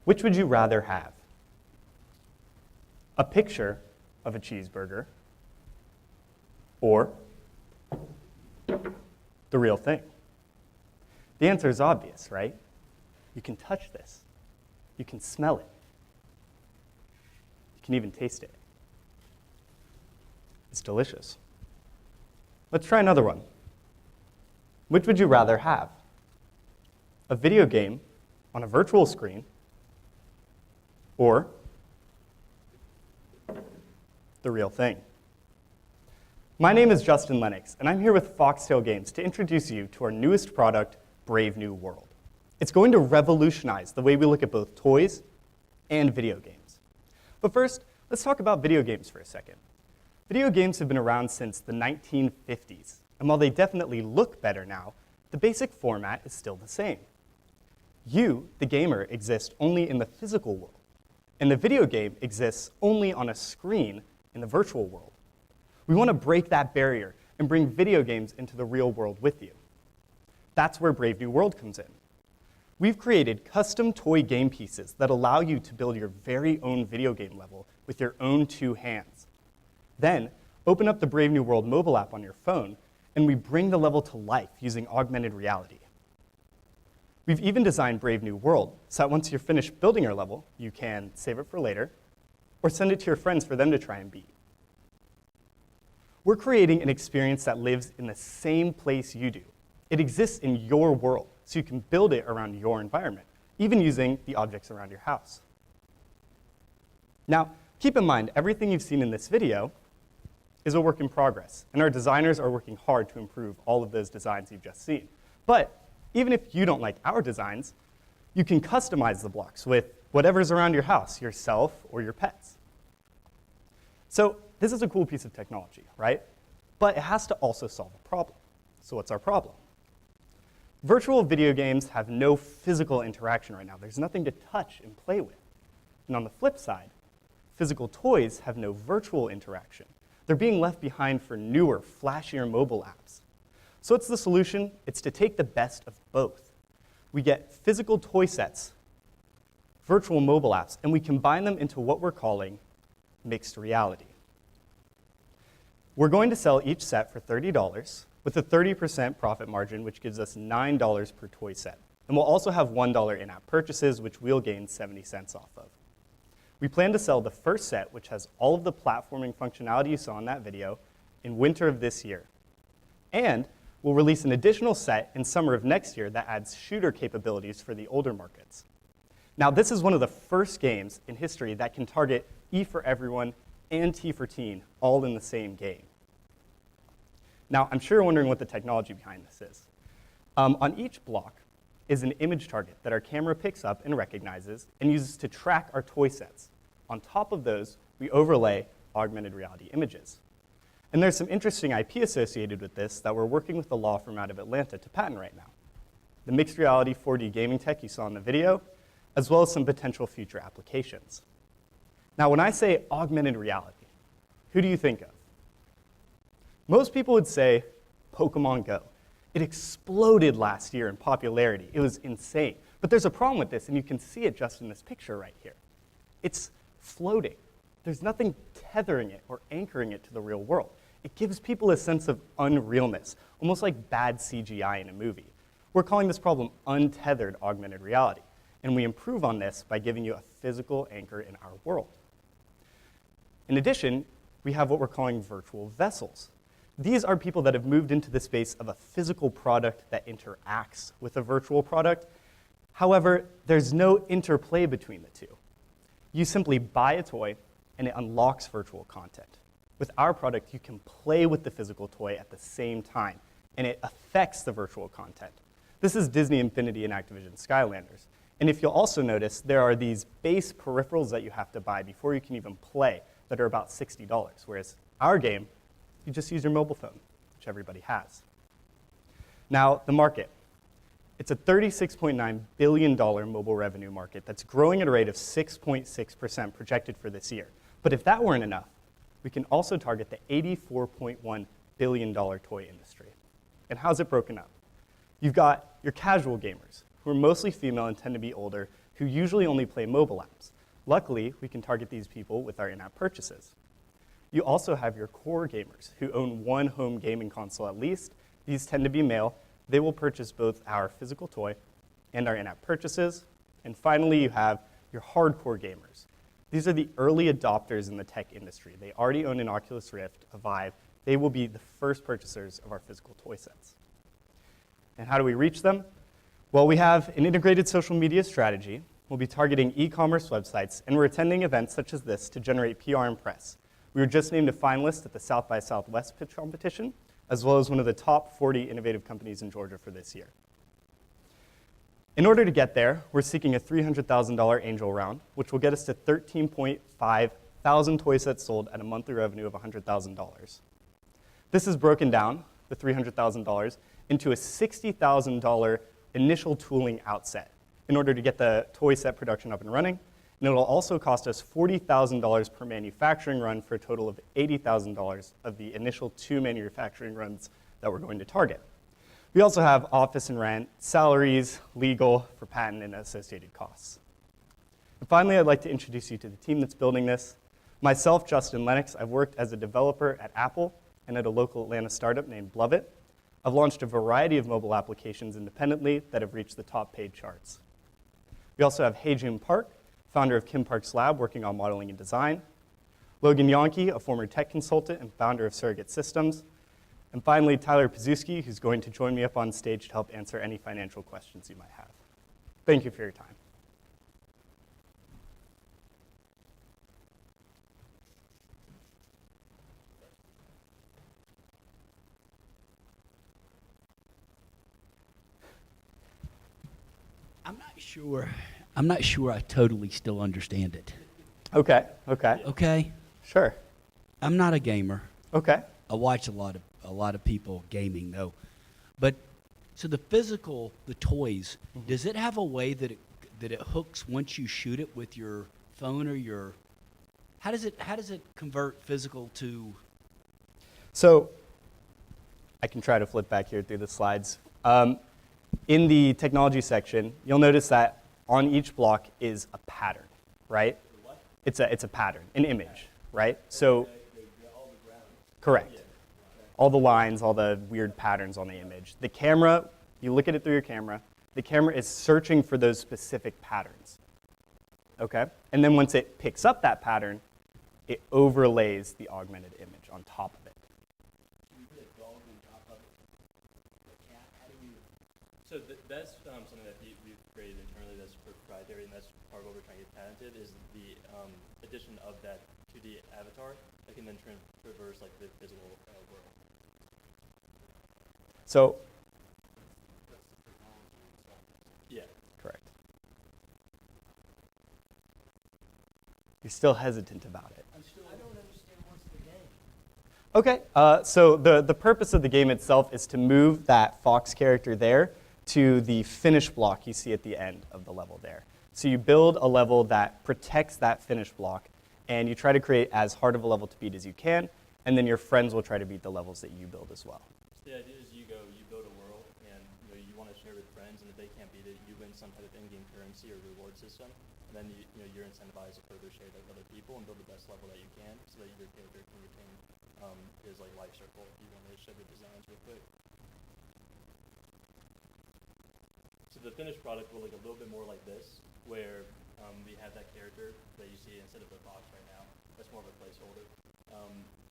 Which would you rather have? A picture of a cheeseburger or the real thing? The answer is obvious, right? You can touch this. You can smell it. You can even taste it. It's delicious. Let's try another one. Which would you rather have? A video game on a virtual screen or the real thing? My name is Justin Lennox, and I'm here with Foxtail Games to introduce you to our newest product, Brave New World. It's going to revolutionize the way we look at both toys and video games. But first, let's talk about video games for a second. Video games have been around since the 1950s, and while they definitely look better now, the basic format is still the same. You, the gamer, exist only in the physical world, and the video game exists only on a screen in the virtual world. We want to break that barrier and bring video games into the real world with you. That's where Brave New World comes in. We've created custom toy game pieces that allow you to build your very own video game level with your own two hands. Then, open up the Brave New World mobile app on your phone, and we bring the level to life using augmented reality. We've even designed Brave New World so that once you're finished building your level, you can save it for later, or send it to your friends for them to try and beat. We're creating an experience that lives in the same place you do. It exists in your world, so you can build it around your environment, even using the objects around your house. Now, keep in mind, everything you've seen in this video is a work in progress, and our designers are working hard to improve all of those designs you've just seen. But even if you don't like our designs, you can customize the blocks with whatever's around your house, yourself or your pets. So this is a cool piece of technology, right? But it has to also solve a problem. So what's our problem? Virtual video games have no physical interaction right now. There's nothing to touch and play with. And on the flip side, physical toys have no virtual interaction. They're being left behind for newer, flashier mobile apps. So what's the solution? It's to take the best of both. We get physical toy sets, virtual mobile apps, and we combine them into what we're calling mixed reality. We're going to sell each set for $30 with a 30% profit margin, which gives us $9 per toy set. And we'll also have $1 in-app purchases, which we'll gain 70 cents off of. We plan to sell the first set, which has all of the platforming functionality you saw in that video, in winter of this year. And we'll release an additional set in summer of next year that adds shooter capabilities for the older markets. Now, this is one of the first games in history that can target E for everyone and T for teen all in the same game. Now, I'm sure you're wondering what the technology behind this is. On each block is an image target that our camera picks up and recognizes and uses to track our toy sets. On top of those, we overlay augmented reality images. And there's some interesting IP associated with this that we're working with the law firm out of Atlanta to patent right now. The mixed reality 4D gaming tech you saw in the video, as well as some potential future applications. Now, when I say augmented reality, who do you think of? Most people would say Pokemon Go. It exploded last year in popularity. It was insane. But there's a problem with this, and you can see it just in this picture right here. It's floating. There's nothing tethering it or anchoring it to the real world. It gives people a sense of unrealness, almost like bad CGI in a movie. We're calling this problem untethered augmented reality, and we improve on this by giving you a physical anchor in our world. In addition, we have what we're calling virtual vessels. These are people that have moved into the space of a physical product that interacts with a virtual product. However, there's no interplay between the two. You simply buy a toy, and it unlocks virtual content. With our product, you can play with the physical toy at the same time, and it affects the virtual content. This is Disney Infinity and Activision Skylanders. And if you'll also notice, there are these base peripherals that you have to buy before you can even play that are about $60, whereas our game, you just use your mobile phone, which everybody has. Now, the market. It's a $36.9 billion mobile revenue market that's growing at a rate of 6.6% projected for this year. But if that weren't enough, we can also target the $84.1 billion toy industry. And how's it broken up? You've got your casual gamers, who are mostly female and tend to be older. who usually only play mobile apps. Luckily, we can target these people with our in-app purchases. You also have your core gamers who own one home gaming console at least. These tend to be male. They will purchase both our physical toy and our in-app purchases. And finally, you have your hardcore gamers. These are the early adopters in the tech industry. They already own an Oculus Rift, a Vive. They will be the first purchasers of our physical toy sets. And how do we reach them? Well, we have an integrated social media strategy. We'll be targeting e-commerce websites, and we're attending events such as this to generate PR and press. We were just named a finalist at the South by Southwest pitch competition, as well as one of the top 40 innovative companies in Georgia for this year. In order to get there, we're seeking a $300,000 angel round, which will get us to 13.5 thousand toy sets sold at a monthly revenue of $100,000. This is broken down, the $300,000, into a $60,000 initial tooling outset in order to get the toy set production up and running. And it'll also cost us $40,000 per manufacturing run for a total of $80,000 of the initial 2 manufacturing runs that we're going to target. We also have office and rent, salaries, legal for patent and associated costs. And finally, I'd like to introduce you to the team that's building this. Myself, Justin Lennox, I've worked as a developer at Apple and at a local Atlanta startup named Blovit. I've launched a variety of mobile applications independently that have reached the top paid charts. We also have Hejun Park, founder of Kim Park's Lab, working on modeling and design. Logan Yonke, a former tech consultant and founder of Surrogate Systems. And finally, Tyler Pazuski, who's going to join me up on stage to help answer any financial questions you might have. Thank you for your time. I'm not sure I totally still understand it. Okay. Okay? Sure. I'm not a gamer. Okay. I watch a lot of people gaming though. But so the toys, does it have a way that it hooks once you shoot it with your phone or your how does it convert physical to? So I can try to flip back here through the slides. In the technology section, you'll notice that on each block is a pattern, right? What? It's a pattern, an image, right? So, correct. All the lines, all the weird patterns on the image. The camera, you look at it through your camera, the camera is searching for those specific patterns, okay? And then once it picks up that pattern, it overlays the augmented image on top of it. So that's something that we've created internally that's proprietary, and that's part of what we're trying to get patented, is the addition of that 2D avatar that can then traverse like the physical world. So, yeah. Correct. You're still hesitant about it. I don't understand what's the game. Okay, so the purpose of the game itself is to move that Fox character there to the finish block you see at the end of the level there. So you build a level that protects that finish block, and you try to create as hard of a level to beat as you can, and then your friends will try to beat the levels that you build as well. So the idea is you build a world, and you want to share with friends, and if they can't beat it, you win some type of in-game currency or reward system, and then you're incentivized to further share that with other people and build the best level that you can, so that your character can retain his like life circle. If you want to show the designs real quick. So the finished product will look a little bit more like this, where we have that character that you see instead of the box right now. That's more of a placeholder.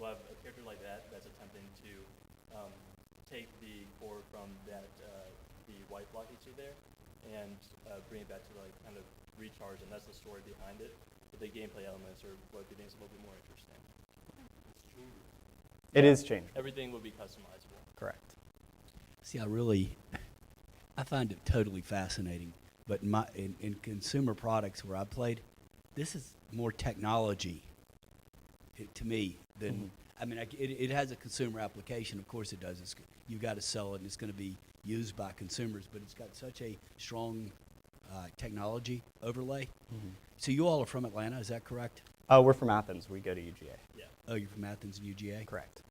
We'll have a character like that that's attempting to take the core from that the white block you see there and bring it back to like kind of recharge, and that's the story behind it. But the gameplay elements are what we think is a little bit more interesting. It is changeable. Everything will be customizable. Correct. See, I find it totally fascinating. But in consumer products where I played, this is more technology to me than, I mean, it has a consumer application. Of course it does. You've got to sell it, and it's going to be used by consumers. But it's got such a strong technology overlay. So you all are from Atlanta, is that correct? We're from Athens. We go to UGA. Yeah. Oh, you're from Athens and UGA? Correct.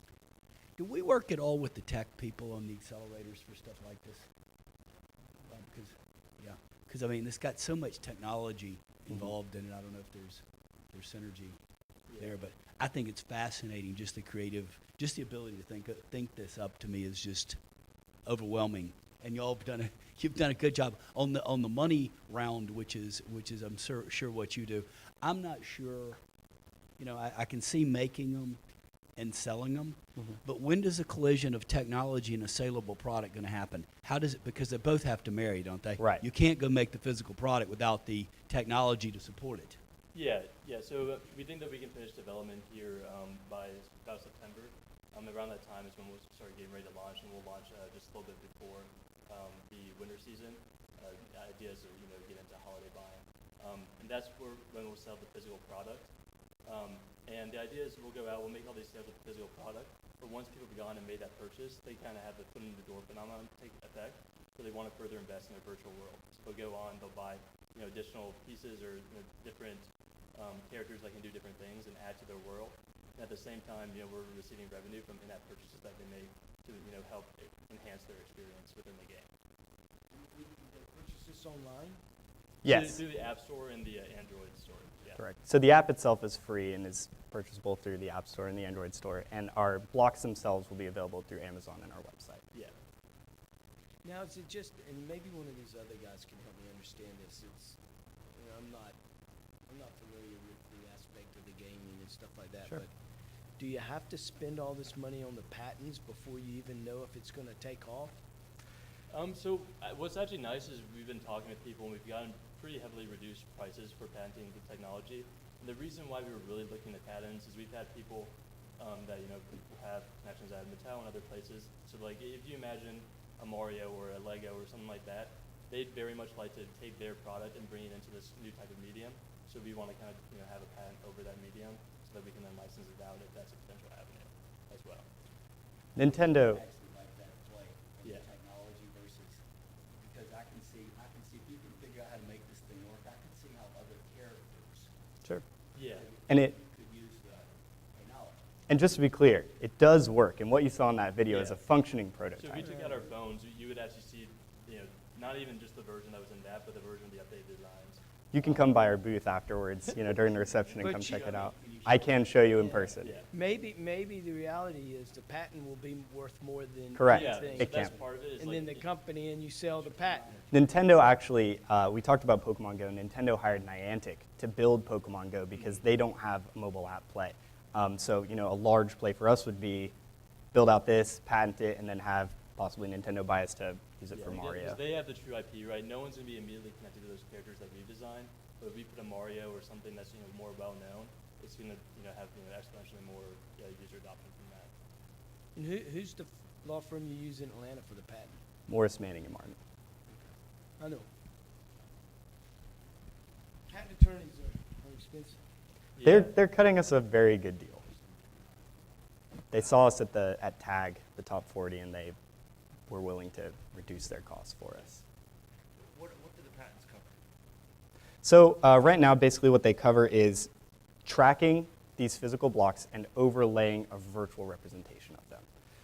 Do we work at all with the tech people on the accelerators for stuff like this? because I mean, it's got so much technology involved in it. I don't know if there's synergy there, but I think it's fascinating. Just the creative, just the ability to think this up to me is just overwhelming. And y'all have you've done a good job on the money round, which is I'm sure what you do. I'm not sure. You know, I can see making them and selling them, but when does a collision of technology and a saleable product going to happen? How does it? Because they both have to marry, don't they? Right. You can't go make the physical product without the technology to support it. Yeah. So we think that we can finish development here by about September. Around that time is when we'll start getting ready to launch, and we'll launch just a little bit before the winter season. The idea is to get into holiday buying, and that's when we'll sell the physical product. And the idea is we'll go out, we'll make all these sales of the physical product, but once people have gone and made that purchase, they kind of have the foot in the door phenomenon take effect, so they want to further invest in a virtual world. So they'll go on, they'll buy additional pieces or different characters that can do different things and add to their world. And at the same time, we're receiving revenue from in-app purchases that they make to help enhance their experience within the game. We purchase this online? Yes. Through the App Store and the Android store. Yeah. Correct. So the app itself is free and is purchasable through the App Store and the Android store, and our blocks themselves will be available through Amazon and our website. Yeah. Now, is it just, and maybe one of these other guys can help me understand this. It's, I'm not familiar with the aspect of the gaming and stuff like that. Sure. But do you have to spend all this money on the patents before you even know if it's going to take off? So what's actually nice is we've been talking with people, and we've gotten pretty heavily reduced prices for patenting the technology. And the reason why we were really looking at patents is we've had people that people have connections at Mattel and other places. So like if you imagine a Mario or a Lego or something like that, they'd very much like to take their product and bring it into this new type of medium. So we want to kind of have a patent over that medium so that we can then license it out if that's a potential avenue as well. Nintendo. Actually like that play of Yeah. the technology versus, because I can see if you can figure out how to make this thing work, I can see how other characters Sure. Yeah. And it could use the technology. and just to be clear, it does work, and what you saw in that video is Yeah. a functioning So if we prototype. took out our phones, you would actually see, not even just the version that was in that, but the version of the updated designs. You can come by our booth afterwards, during the reception and But come you- check it out. I can show you in Yeah. person. Yeah. Maybe the reality is the patent will be worth more than Correct. Yeah, anything. It that's can. part of it. Is And like, then the company, and you sell the patent. Nintendo actually, we talked about Pokemon Go. Nintendo hired Niantic to build Pokemon Go because they don't have a mobile app play. So, a large play for us would be build out this, patent it, and then have possibly Nintendo buy us to use it for because Mario. they have the true IP, right? No one's going to be immediately connected to those characters that we've designed. But if we put a Mario or something that's more well known, it's going to have exponentially more user adoption from that. And who's the law firm you use in Atlanta for the patent? Morris, Manning, and Martin. I know. Patent attorneys are expensive. They're cutting us a very good deal. They saw us at TAG, the top 40, and they were willing to reduce their costs for us. What do the patents cover? So right now, basically what they cover is tracking these physical blocks and overlaying a virtual representation of them.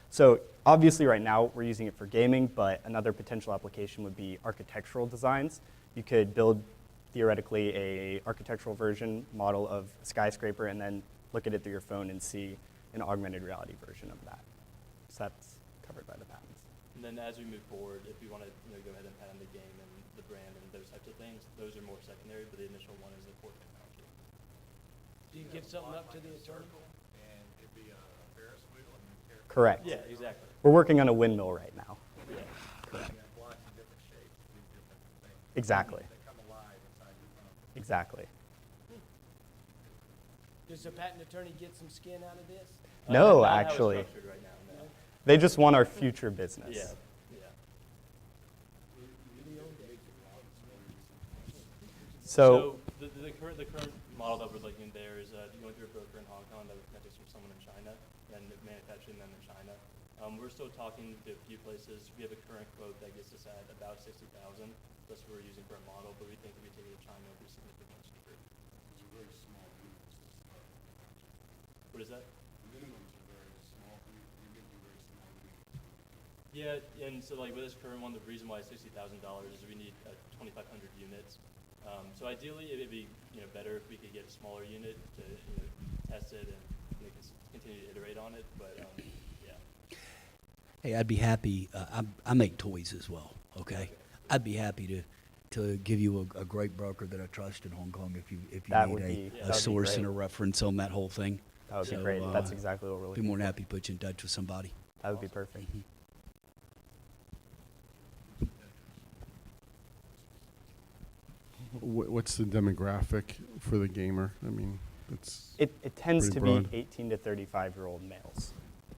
So obviously right now we're using it for gaming, but another potential application would be architectural designs. You could build theoretically a architectural version model of a skyscraper and then look at it through your phone and see an augmented reality version of that. So that's covered by the patents. And then as we move forward, if we want to go ahead and patent the game and the brand and those types of things, those are more secondary, but the initial one is the core technology. Do you give something up to the attorney? And it'd be a Ferris wheel and you tear Correct. Yeah, exactly. We're working on a windmill right now. Yeah. blocks in different shapes, do different things. Exactly. They come alive inside your phone. Exactly. Does the patent attorney get some skin out of this? No, Not how it's actually. structured right now, no. They just want our future business. Yeah. So, the current model that we're looking there is going through a broker in Hong Kong that would connect us with someone in China and manufacturing them in China. We're still talking to a few places. We have a current quote that gets us at about 60,000. That's what we're using for a model, but we think if we take it to China, it'll be significantly cheaper. It's a very small unit to start. What is that? Minimums are very small, you're getting very small units. Yeah, and so like with this current one, the reason why it's $60,000 is we need 2,500 units. So ideally, it'd be better if we could get a smaller unit to test it and continue to iterate on it. But yeah. Hey, I'd be happy. I make toys as well. Okay, I'd be happy to give you a great broker that I trust in Hong Kong if you That would need be- a that would be source and great. a reference on that whole thing. That would be So, great. That's exactly what we're Be looking more than for. happy to put you in touch with somebody. That would be perfect. What's the demographic for the gamer? I mean, it's It tends Pretty to broad. be 18 to 35-year-old males.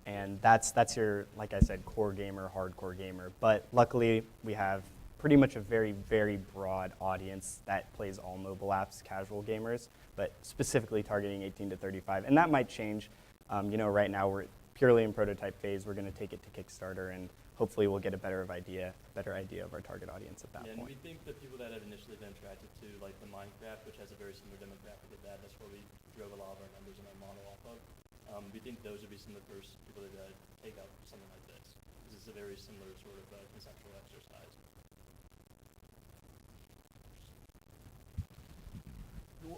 And that's your, like I said, core gamer, hardcore gamer. But luckily, we have pretty much a very, very broad audience that plays all mobile apps, casual gamers, but specifically targeting 18 to 35. And that might change. Right now we're purely in prototype phase. We're going to take it to Kickstarter, and hopefully we'll get a better idea of our target audience at that Yeah, and point. we think the people that have initially been attracted to like the Minecraft, which has a very similar demographic of that, that's where we drove a lot of our numbers and our model off of. We think those would be some of the first people that take up something like this. This is a very similar sort of conceptual exercise.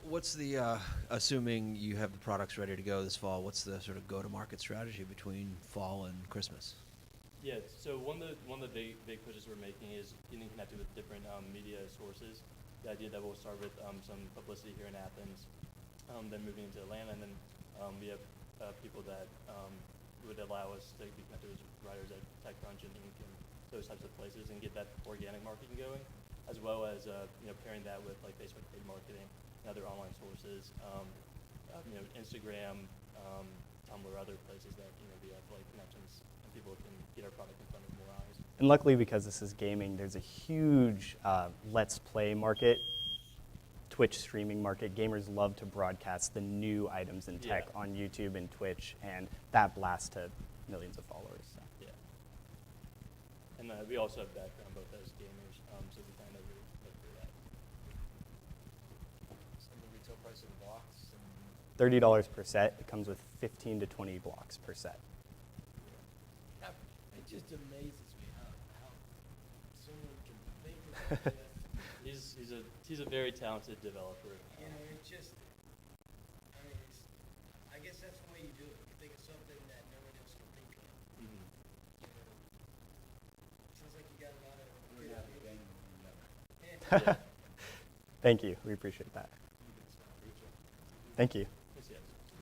What's the, assuming you have the products ready to go this fall, what's the sort of go-to-market strategy between fall and Christmas? Yeah, so one of the big pushes we're making is getting connected with different media sources. The idea that we'll start with some publicity here in Athens, then moving into Atlanta, and then we have people that would allow us to be connected with writers at TechCrunch and Inc. and those types of places and get that organic marketing going, as well as pairing that with like Facebook paid marketing and other online sources, Instagram, Tumblr, other places that we have like connections and people can get our product in front of more eyes. And luckily, because this is gaming, there's a huge Let's Play market, Twitch streaming market. Gamers love to broadcast the new items in tech Yeah. on YouTube and Twitch, and that blasts to millions of followers. So. Yeah. And we also have background both as gamers, so we kind of look through that. And the retail price of the box and $30 per set. It comes with 15 to 20 blocks per set. It just amazes me how someone can think of this. He's a very talented developer. It just, I guess that's the way you do it. You think of something that no one else can think of. Mhm. Sounds like you got a lot of really good have a ideas. game together. Yeah. Thank you. We appreciate that. Thank you.